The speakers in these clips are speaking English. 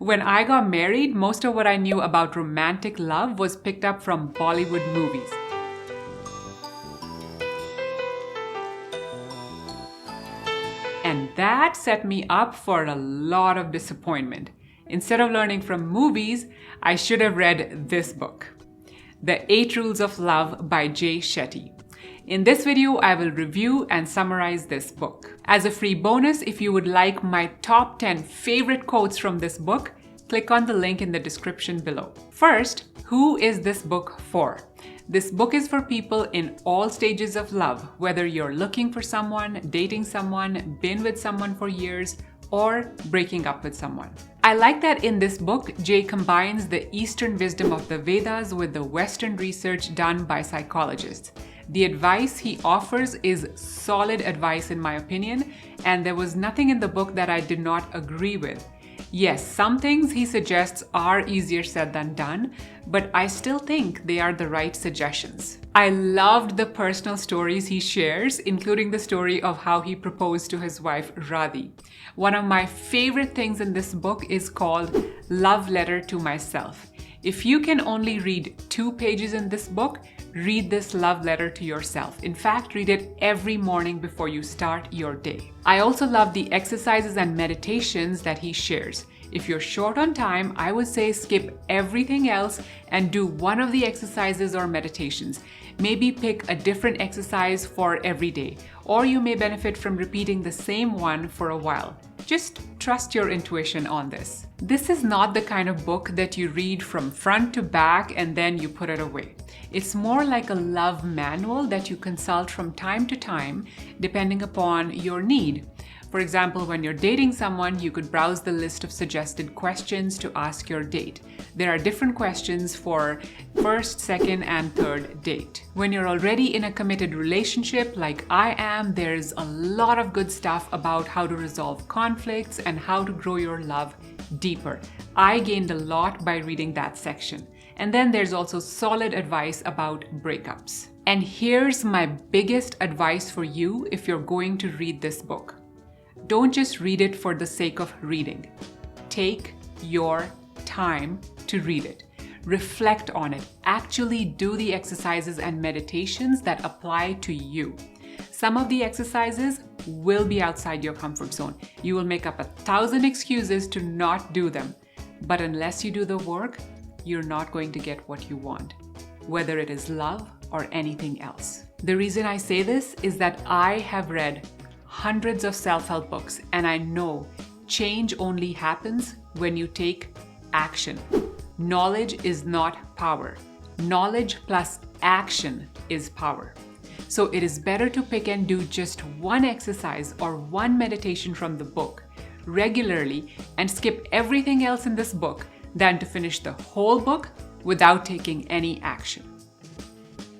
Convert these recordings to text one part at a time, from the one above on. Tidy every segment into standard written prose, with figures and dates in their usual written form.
When I got married, most of what I knew about romantic love was picked up from Bollywood movies. And that set me up for a lot of disappointment. Instead of learning from movies, I should have read this book, The 8 Rules of Love by Shetty. In this video, I will review and summarize this book. As a free bonus, if you would like my top 10 favorite quotes from this book, click on the link in the description below. First, who is this book for? This book is for people in all stages of love, whether you're looking for someone, dating someone, been with someone for years, or breaking up with someone. I like that in this book, Jay combines the Eastern wisdom of the Vedas with the Western research done by psychologists. The advice he offers is solid advice in my opinion, and there was nothing in the book that I did not agree with. Yes, some things he suggests are easier said than done, but I still think they are the right suggestions. I loved the personal stories he shares, including the story of how he proposed to his wife Radhi. One of my favorite things in this book is called Love Letter to Myself. If you can only read 2 pages in this book, read this love letter to yourself. In fact, read it every morning before you start your day. I also love the exercises and meditations that he shares. If you're short on time, I would say skip everything else and do one of the exercises or meditations. Maybe pick a different exercise for every day, or you may benefit from repeating the same one for a while. Just trust your intuition on this. This is not the kind of book that you read from front to back and then you put it away. It's more like a love manual that you consult from time to time, depending upon your need. For example, when you're dating someone, you could browse the list of suggested questions to ask your date. There are different questions for first, second, and third date. When you're already in a committed relationship like I am, there's a lot of good stuff about how to resolve conflicts and how to grow your love deeper. I gained a lot by reading that section. And then there's also solid advice about breakups. And here's my biggest advice for you if you're going to read this book. Don't just read it for the sake of reading. Take your time to read it. Reflect on it. Actually do the exercises and meditations that apply to you. Some of the exercises will be outside your comfort zone. You will make up 1,000 excuses to not do them. But unless you do the work, you're not going to get what you want, whether it is love or anything else. The reason I say this is that I have read hundreds of self-help books, and I know change only happens when you take action. Knowledge is not power. Knowledge plus action is power. So it is better to pick and do just one exercise or one meditation from the book regularly and skip everything else in this book than to finish the whole book without taking any action.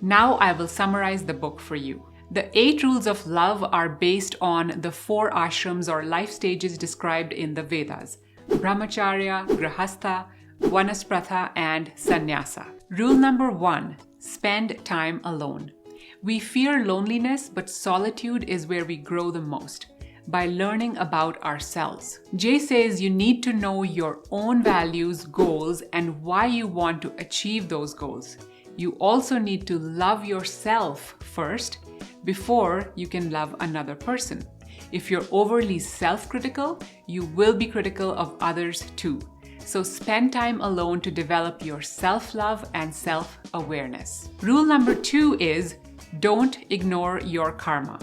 Now I will summarize the book for you. The 8 rules of love are based on the 4 ashrams or life stages described in the Vedas: Brahmacharya, Grahastha, Vanaspratha, and Sannyasa. Rule number 1, spend time alone. We fear loneliness, but solitude is where we grow the most, by learning about ourselves. Jay says you need to know your own values, goals, and why you want to achieve those goals. You also need to love yourself first before you can love another person. If you're overly self-critical, you will be critical of others too. So spend time alone to develop your self-love and self-awareness. Rule number 2 is don't ignore your karma.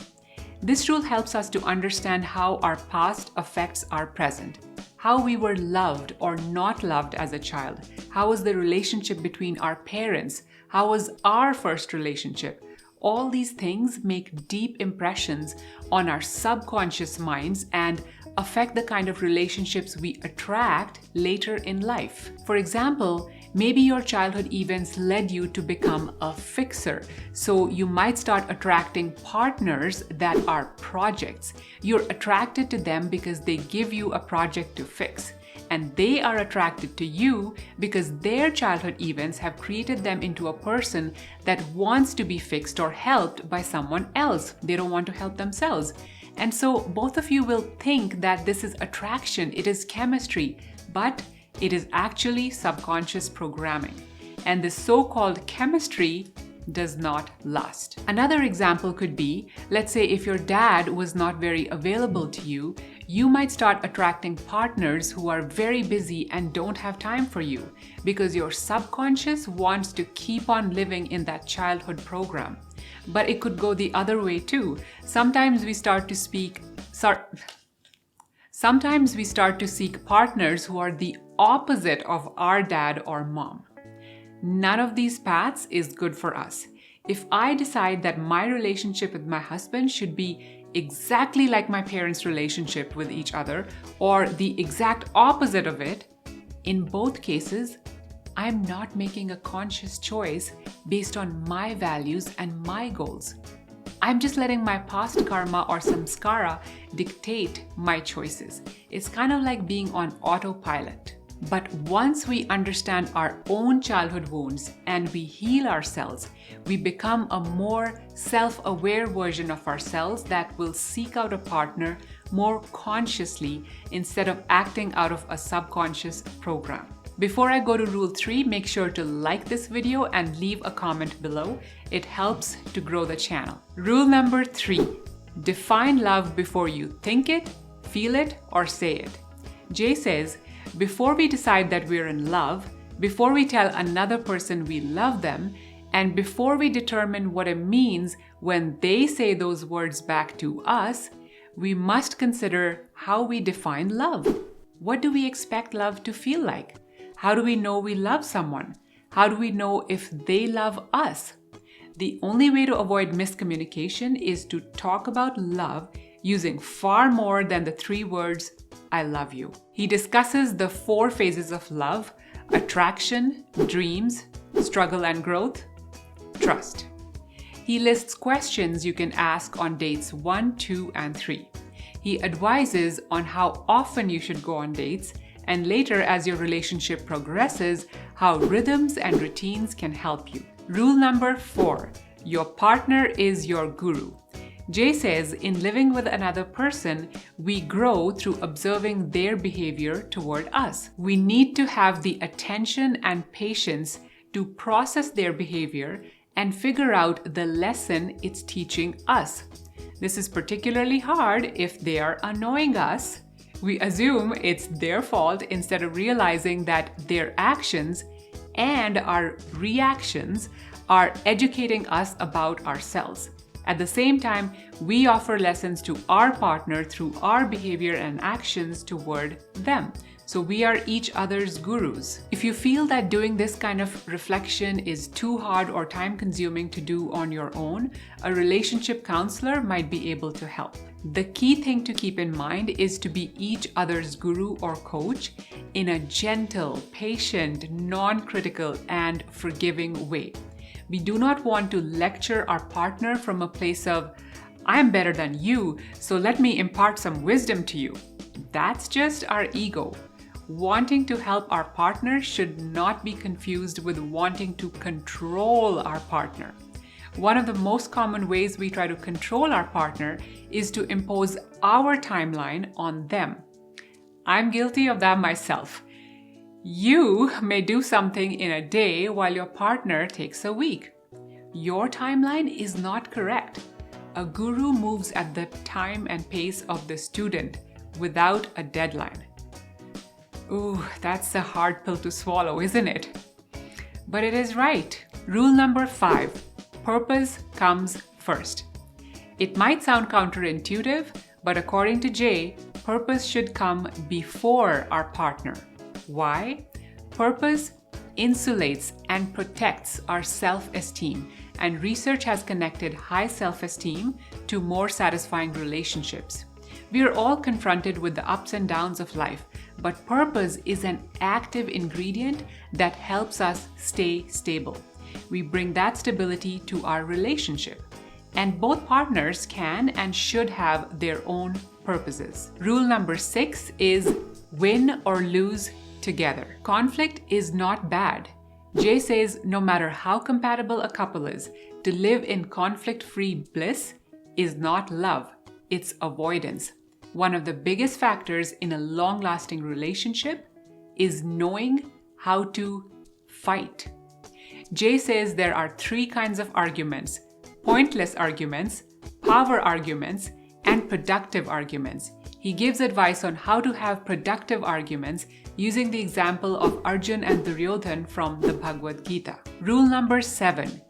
This rule helps us to understand how our past affects our present, how we were loved or not loved as a child, how was the relationship between our parents, how was our first relationship. All these things make deep impressions on our subconscious minds and affect the kind of relationships we attract later in life. For example, maybe your childhood events led you to become a fixer, so you might start attracting partners that are projects. You're attracted to them because they give you a project to fix. And they are attracted to you because their childhood events have created them into a person that wants to be fixed or helped by someone else. They don't want to help themselves. And so both of you will think that this is attraction, it is chemistry, but It is actually subconscious programming, and the so-called chemistry does not last. Another example could be, let's say if your dad was not very available to you, you might start attracting partners who are very busy and don't have time for you because your subconscious wants to keep on living in that childhood program. But it could go the other way too. Sometimes we start to seek partners who are the opposite of our dad or mom. None of these paths is good for us. If I decide that my relationship with my husband should be exactly like my parents' relationship with each other, or the exact opposite of it, in both cases, I'm not making a conscious choice based on my values and my goals. I'm just letting my past karma or samskara dictate my choices. It's kind of like being on autopilot. But once we understand our own childhood wounds and we heal ourselves, we become a more self-aware version of ourselves that will seek out a partner more consciously instead of acting out of a subconscious program. Before I go to rule 3, make sure to like this video and leave a comment below. It helps to grow the channel. Rule number 3, define love before you think it, feel it, or say it. Jay says, before we decide that we're in love, before we tell another person we love them, and before we determine what it means when they say those words back to us, we must consider how we define love. What do we expect love to feel like? How do we know we love someone? How do we know if they love us? The only way to avoid miscommunication is to talk about love using far more than the 3 words, I love you. He discusses the 4 phases of love: attraction, dreams, struggle and growth, trust. He lists questions you can ask on dates 1, 2, and 3. He advises on how often you should go on dates, and later, as your relationship progresses, how rhythms and routines can help you. Rule number 4, your partner is your guru. Jay says, in living with another person, we grow through observing their behavior toward us. We need to have the attention and patience to process their behavior and figure out the lesson it's teaching us. This is particularly hard if they are annoying us. We assume it's their fault instead of realizing that their actions and our reactions are educating us about ourselves. At the same time, we offer lessons to our partner through our behavior and actions toward them. So we are each other's gurus. If you feel that doing this kind of reflection is too hard or time-consuming to do on your own, a relationship counselor might be able to help. The key thing to keep in mind is to be each other's guru or coach in a gentle, patient, non-critical, and forgiving way. We do not want to lecture our partner from a place of, I'm better than you, so let me impart some wisdom to you. That's just our ego. Wanting to help our partner should not be confused with wanting to control our partner. One of the most common ways we try to control our partner is to impose our timeline on them. I'm guilty of that myself. You may do something in a day while your partner takes a week. Your timeline is not correct. A guru moves at the time and pace of the student without a deadline. Ooh, that's a hard pill to swallow, isn't it? But it is right. Rule number 5, purpose comes first. It might sound counterintuitive, but according to Jay, purpose should come before our partner. Why? Purpose insulates and protects our self-esteem, and research has connected high self-esteem to more satisfying relationships. We are all confronted with the ups and downs of life, but purpose is an active ingredient that helps us stay stable. We bring that stability to our relationship, and both partners can and should have their own purposes. Rule number 6 is win or lose together. Conflict is not bad. Jay says no matter how compatible a couple is, to live in conflict-free bliss is not love, it's avoidance. One of the biggest factors in a long-lasting relationship is knowing how to fight. Jay says there are 3 kinds of arguments: pointless arguments, power arguments, and productive arguments. He gives advice on how to have productive arguments using the example of Arjun and Duryodhan from the Bhagavad Gita. Rule number 7.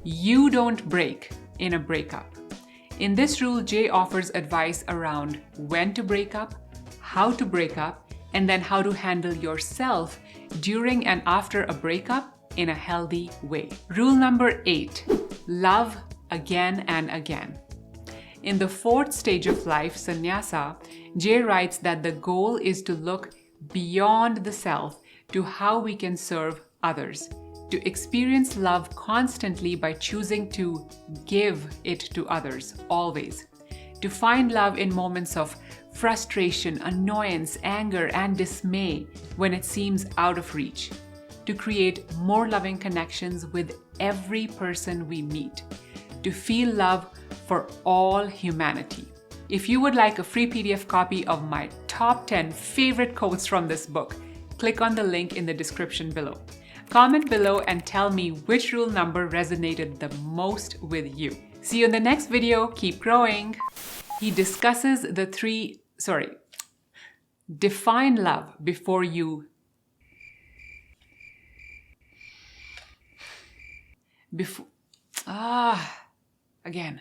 You don't break in a breakup. In this rule, Jay offers advice around when to break up, how to break up, and then how to handle yourself during and after a breakup in a healthy way. Rule number 8. Love again and again. In the 4th stage of life, sannyasa, Jay writes that the goal is to look beyond the self to how we can serve others, to experience love constantly by choosing to give it to others, always, to find love in moments of frustration, annoyance, anger, and dismay when it seems out of reach, to create more loving connections with every person we meet, to feel love for all humanity. If you would like a free PDF copy of my top 10 favorite quotes from this book, click on the link in the description below. Comment below and tell me which rule number resonated the most with you. See you in the next video. Keep growing. He discusses define love before you again.